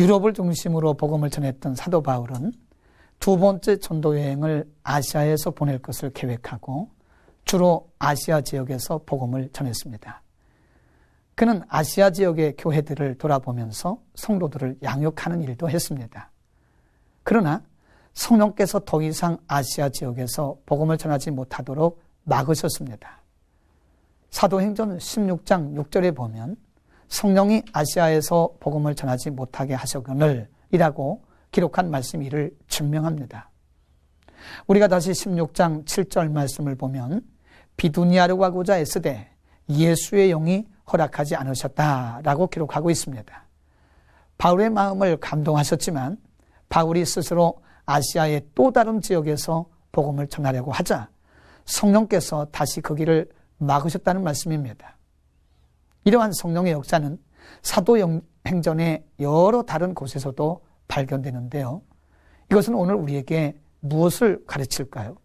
유럽을 중심으로 복음을 전했던 사도 바울은 두 번째 전도 여행을 아시아에서 보낼 것을 계획하고 주로 아시아 지역에서 복음을 전했습니다. 그는 아시아 지역의 교회들을 돌아보면서 성도들을 양육하는 일도 했습니다. 그러나 성령께서 더 이상 아시아 지역에서 복음을 전하지 못하도록 막으셨습니다. 사도행전 16장 6절에 보면 성령이 아시아에서 복음을 전하지 못하게 하셨거늘 이라고 기록한 말씀이 이를 증명합니다. 우리가 다시 16장 7절 말씀을 보면 비두니아로 가고자 애쓰되 예수의 영이 허락하지 않으셨다라고 기록하고 있습니다. 바울의 마음을 감동하셨지만 바울이 스스로 아시아의 또 다른 지역에서 복음을 전하려고 하자 성령께서 다시 그 길을 막으셨다는 말씀입니다. 이러한 성령의 역사는 사도행전의 여러 다른 곳에서도 발견되는데요. 이것은 오늘 우리에게 무엇을 가르칠까요?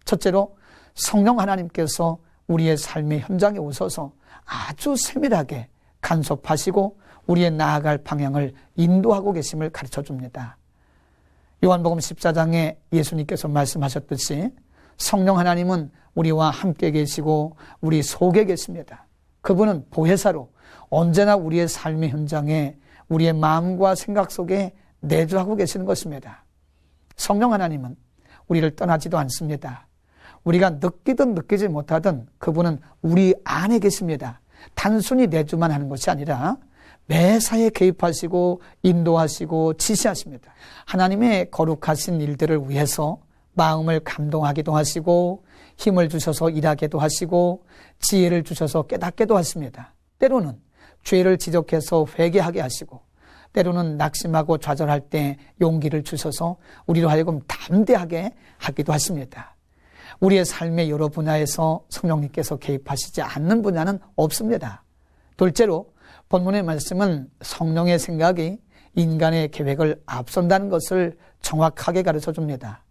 첫째로 성령 하나님께서 우리의 삶의 현장에 오셔서 아주 세밀하게 간섭하시고 우리의 나아갈 방향을 인도하고 계심을 가르쳐 줍니다. 요한복음 14장에 예수님께서 말씀하셨듯이 성령 하나님은 우리와 함께 계시고 우리 속에 계십니다. 그분은 보혜사로 언제나 우리의 삶의 현장에 우리의 마음과 생각 속에 내주하고 계시는 것입니다. 성령 하나님은 우리를 떠나지도 않습니다. 우리가 느끼든 느끼지 못하든 그분은 우리 안에 계십니다. 단순히 내주만 하는 것이 아니라 매사에 개입하시고 인도하시고 지시하십니다. 하나님의 거룩하신 일들을 위해서 마음을 감동하기도 하시고 힘을 주셔서 일하게도 하시고 지혜를 주셔서 깨닫게도 하십니다. 때로는 죄를 지적해서 회개하게 하시고 때로는 낙심하고 좌절할 때 용기를 주셔서 우리로 하여금 담대하게 하기도 하십니다. 우리의 삶의 여러 분야에서 성령님께서 개입하시지 않는 분야는 없습니다. 둘째로 본문의 말씀은 성령의 생각이 인간의 계획을 앞선다는 것을 정확하게 가르쳐 줍니다.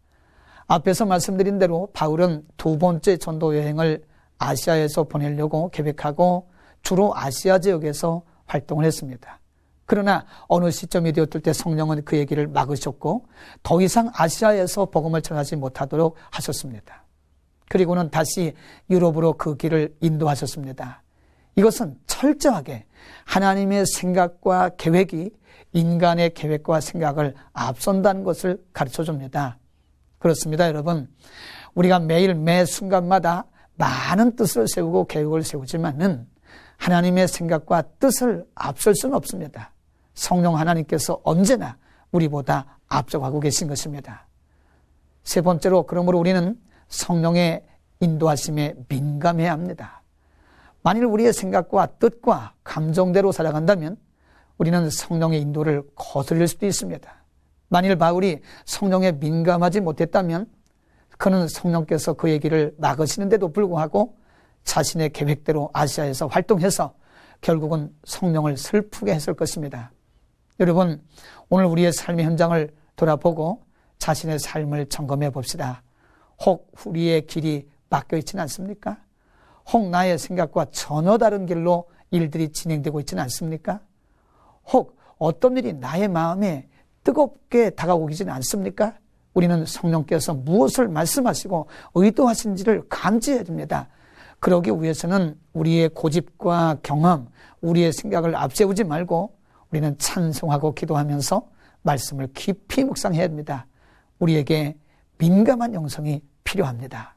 앞에서 말씀드린 대로 바울은 두 번째 전도 여행을 아시아에서 보내려고 계획하고 주로 아시아 지역에서 활동을 했습니다. 그러나 어느 시점이 되었을 때 성령은 그 얘기를 막으셨고 더 이상 아시아에서 복음을 전하지 못하도록 하셨습니다. 그리고는 다시 유럽으로 그 길을 인도하셨습니다. 이것은 철저하게 하나님의 생각과 계획이 인간의 계획과 생각을 앞선다는 것을 가르쳐 줍니다. 그렇습니다, 여러분. 우리가 매일 매 순간마다 많은 뜻을 세우고 계획을 세우지만은 하나님의 생각과 뜻을 앞설 수는 없습니다. 성령 하나님께서 언제나 우리보다 앞서가고 계신 것입니다. 세 번째로, 그러므로 우리는 성령의 인도하심에 민감해야 합니다. 만일 우리의 생각과 뜻과 감정대로 살아간다면 우리는 성령의 인도를 거스릴 수도 있습니다. 만일 바울이 성령에 민감하지 못했다면 그는 성령께서 그의 길을 막으시는데도 불구하고 자신의 계획대로 아시아에서 활동해서 결국은 성령을 슬프게 했을 것입니다. 여러분, 오늘 우리의 삶의 현장을 돌아보고 자신의 삶을 점검해 봅시다. 혹 우리의 길이 막혀 있지는 않습니까? 혹 나의 생각과 전혀 다른 길로 일들이 진행되고 있지는 않습니까? 혹 어떤 일이 나의 마음에 뜨겁게 다가오지는 않습니까? 우리는 성령께서 무엇을 말씀하시고 의도하신지를 감지해야 됩니다. 그러기 위해서는 우리의 고집과 경험, 우리의 생각을 앞세우지 말고 우리는 찬송하고 기도하면서 말씀을 깊이 묵상해야 됩니다. 우리에게 민감한 영성이 필요합니다.